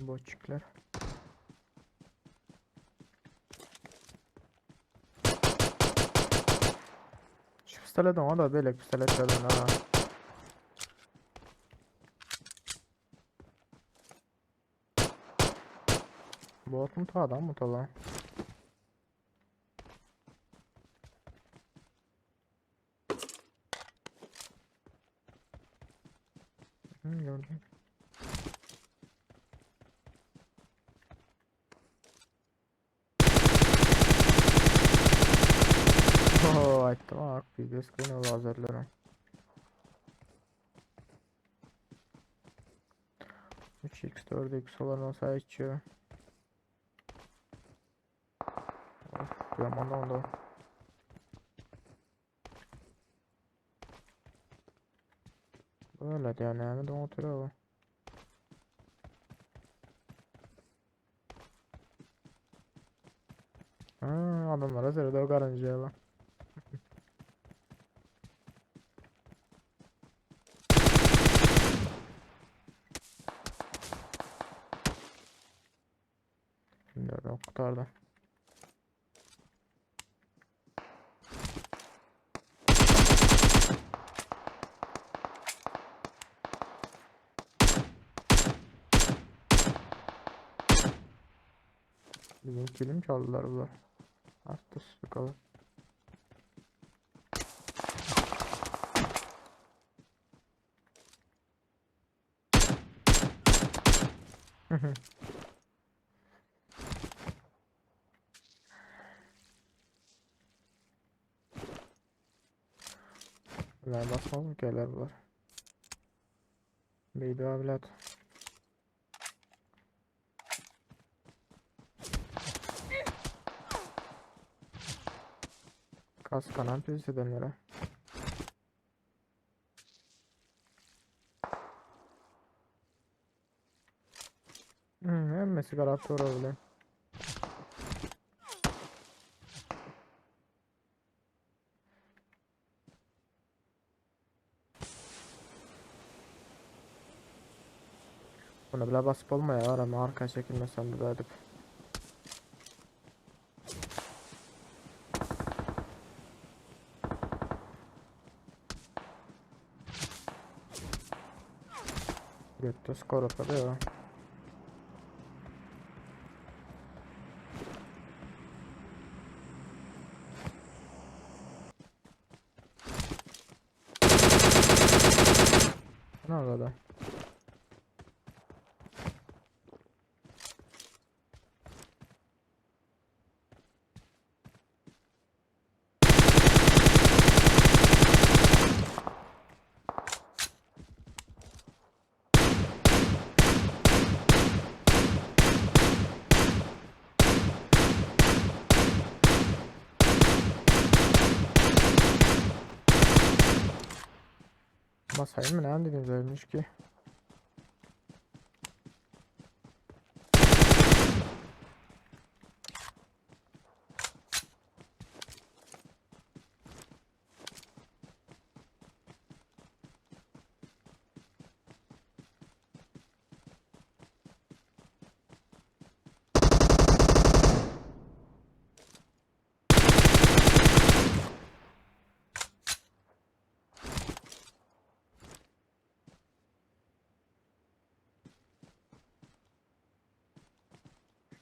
Botçikler. Şu pistoletten o da böyle pistoletlerden ha. Bot mu ta adam mı ta lan? Gördüm. Ooo ayıttım bak bir screen o lazerlerim. 3x 4x olan olsa içiyor. Of yaman onda. Böyle de yani de oturuyor. Ha, adamlara zırhda o karıncaya lan. Şimdi ben kurtardım. Bizim kilim çaldılar bunlar. Hastası bakalım. Bunlar basmaz mı köyler bunlar? Baby evlat. Kas kanan pis edenlere. Emmesi karakter öyle. Buna bile basıp olmaya var ama arka çekilmesem de edip. Götte skor atadı ya. Ne oldu? Masayı mı ne dediniz ölmüş ki?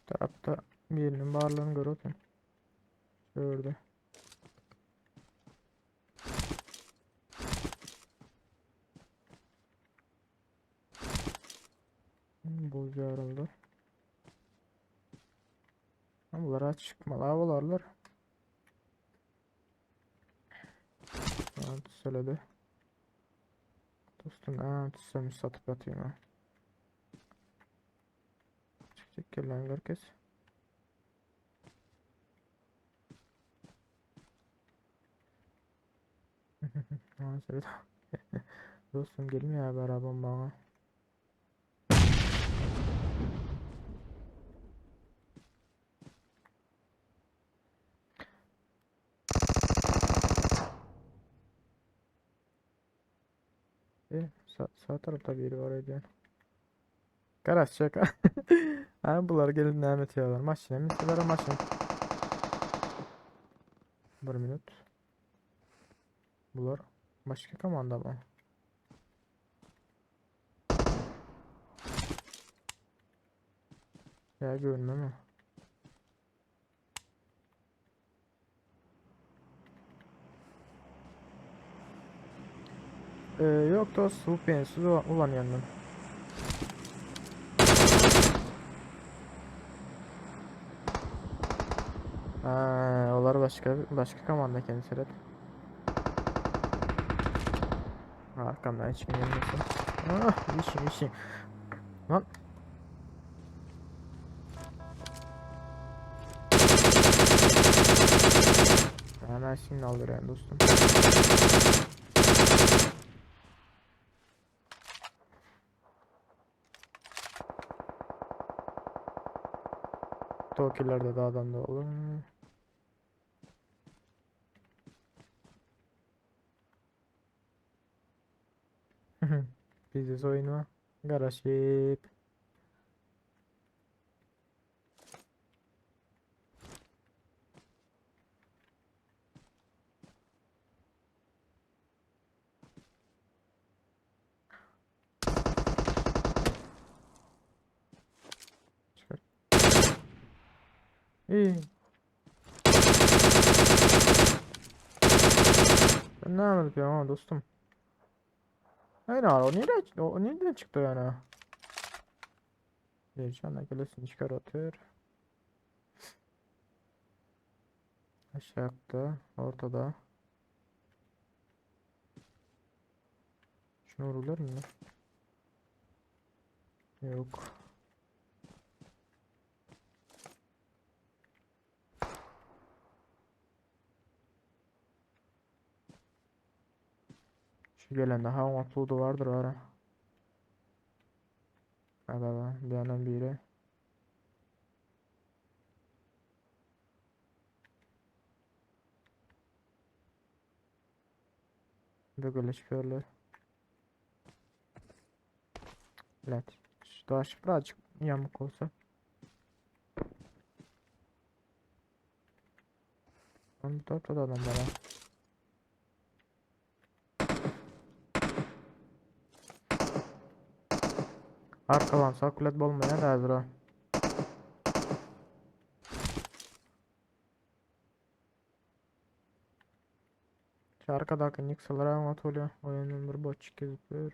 Tarafta birinin varlığını görüyorsun. Gördü. Buz yarıldı. Bunlar açık malavalarlar. Evet söyledi. Dostum ha tutsam satıp atayım ha. Çıkacak gelen herkes. Ha söyledi. Dostum gelmiyor ya beraber bana. Sağ tarafta biri var ediyor. Garaj şaka. Ha bunlar gelin ne ediyorlar. Maşine misilere maşin. Bir minut. Bunlar başka komanda mı? Ya görünme mi? Yok da su pensiz ulan yandan. Ha, onlar başka komanda kendisi. Evet. Arkamdan hiç gelmiyorsun. Ah, işim. Lan. Hemen şimdi aldırıyorum dostum. Tokilerde de adam da olur. Bizde oyunu. Garajip. Çıkar. İyi. Ben ne yapıyorum ama dostum. Hayır o nereden çıktı yani? Heyecanla gelesini çıkartıyor. Aşağıda, ortada. Şunu vururlar mı? Yok. Şu gelen daha mutlu vardır ara. Hadi bir yandan biri. Böyle çıkıyorlar. Evet. Şu taş birazcık yamuk olsa. Ben bir ortada adam var ha. Arkadan sakulet olmaya da hazır ha. Şu arkadaki Nixon'lara anlatılıyor. Oyunun bir bot gözüküyor.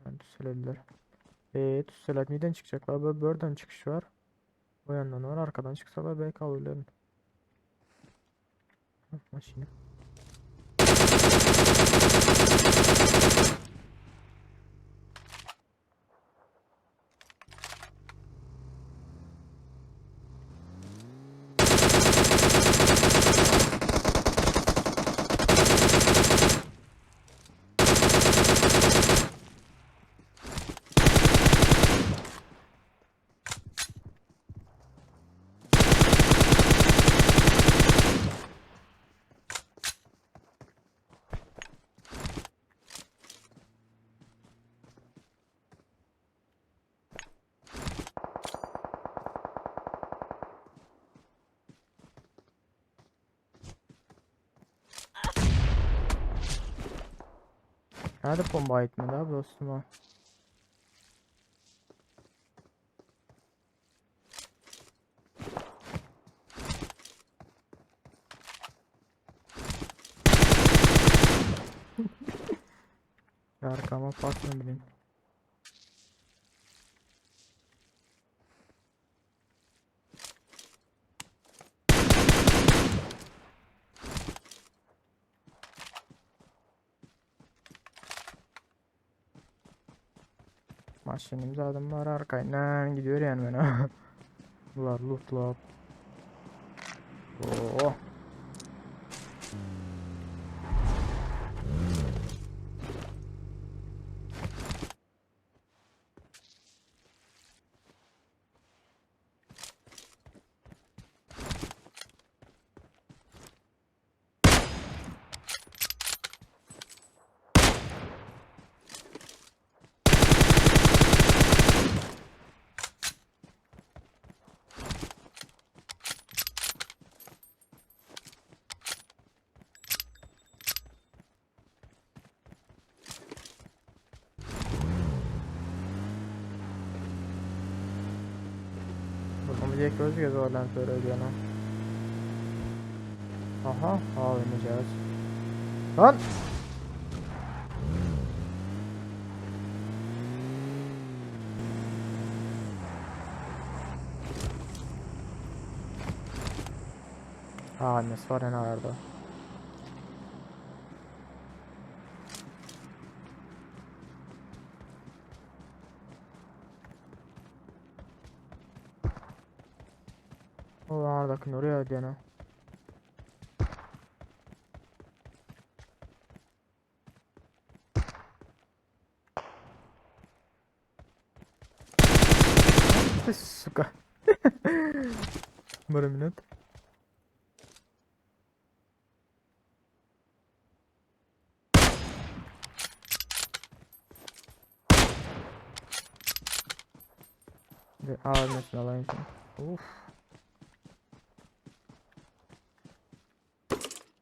Yani tüselediler. Tüselet neden çıkacaklar? Böyle buradan çıkış var. O yandan var. Arkadan çıksalar belki alırlar. Maşini. Hadi bomba etmedi abi dostum o. Arkama pas mı bileyim. Maşinimiz adım var arkayından gidiyor yani bana. Bunlar lootla. Oo. Bize özgez olan söylüyor lan. Aha, oynayacağız. Lan! Annesi var en ağırda. O ağırdakini oraya diyene. Сука. Bir minut. Bir ağırmasını alayım şimdi. Uf.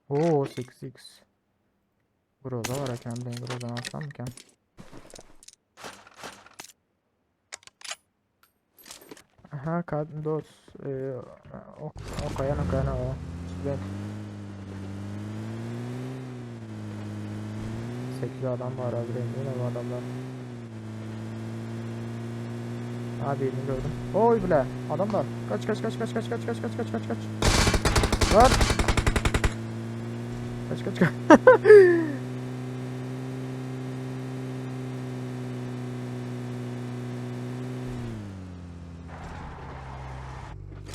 Oo 8x. Groza var ya, ben Groza'dan alsam mı ki? Aha dos. O kayana o. Ben 8 adam var abi, yine bu adamlar. Abi birini gördüm. Oy bile adamlar. Kaç kaç kaç kaç kaç kaç kaç kaç kaç kaç kaç. Lan. Kaç kaç kaç.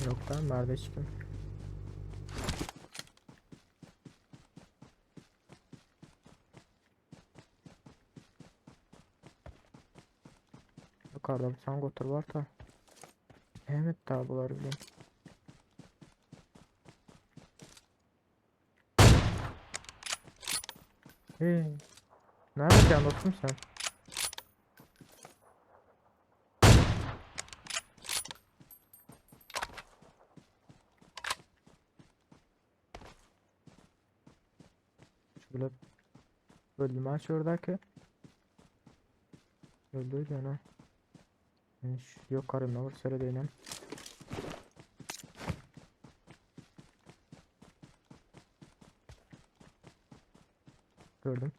Yok lan, nerede çıktım? Yukarıda bir tane götür var da. Evet daha bunları bileyim. Hey. Nerede can dostum sen? Şöyle bölümü aç oradaki. Öldü canım. Yok karım ne var söyle değilim. Gördüm.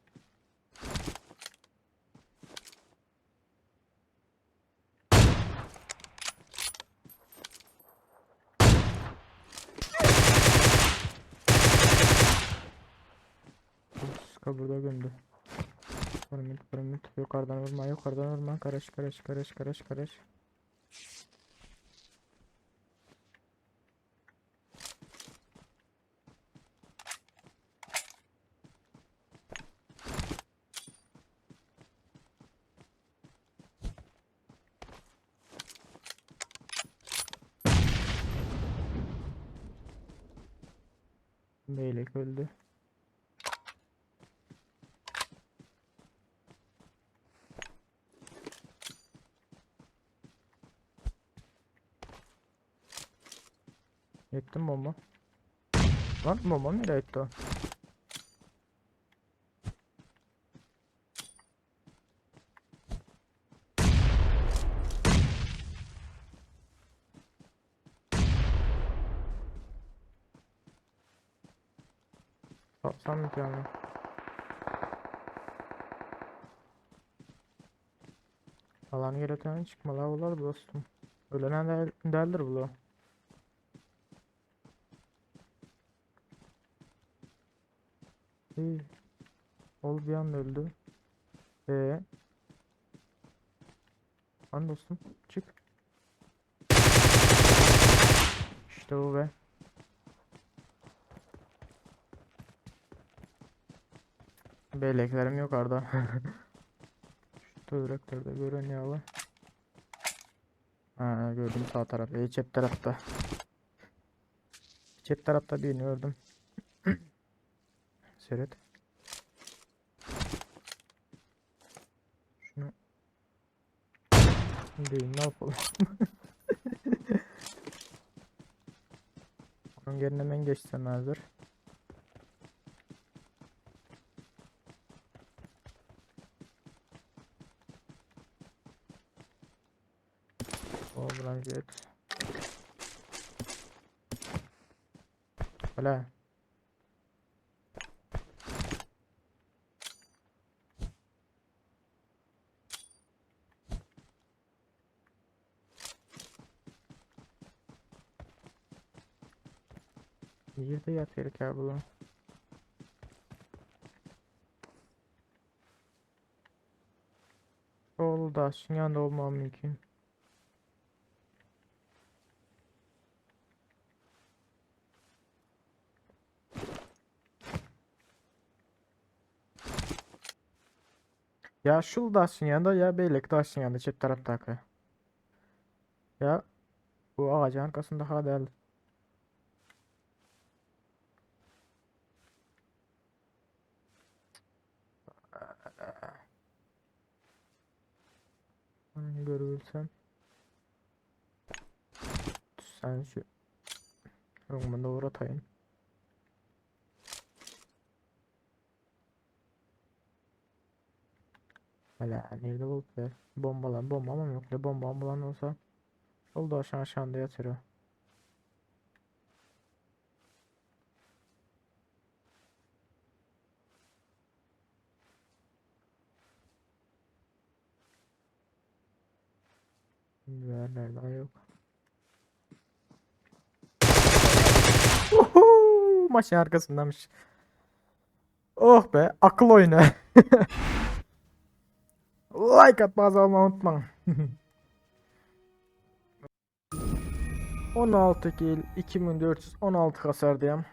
Sıka burada gömdü. Piramit. Yukarıdan vurma, yukarıdan vurma. Karış karış karış karış karış. Beylek öldü. Yettim bomba. Lan bomba nereye gitti o? Sen mi yani? Alan gereken çıkma la ular dostum. Ölene değildir bu. İyi. Ol bir anda öldü. Eee? Lan dostum çık. İşte bu be. Belleklerim yok Arda. Şu direktörde görünüyor bu. Ha gördüm sağ tarafta. Cep tarafta. Cep tarafta birini gördüm. Seyret. Şunu değil ne yapalım. Onun yerine ben geçsem hazır. O blanket. Hele. Yerde yatıyor ya bu. Solda yanında olmam mümkün. Ya şuradasın yanında ya Beyliktaş'ın yanında çift taraftaki. Ya bu ağacın arkasında hala. Görülsen. Sen şu önümde uğratayım. Hala nerede bu be? Bomba mı yok ne bomba falan olsa. Solda aşağıda yatırıyor. Nerede yok. Uhu, maçın arkasındamış. Oh be akıl oyunu. Like atmayı unutmayın. 16 kill 2416 hasar diyem.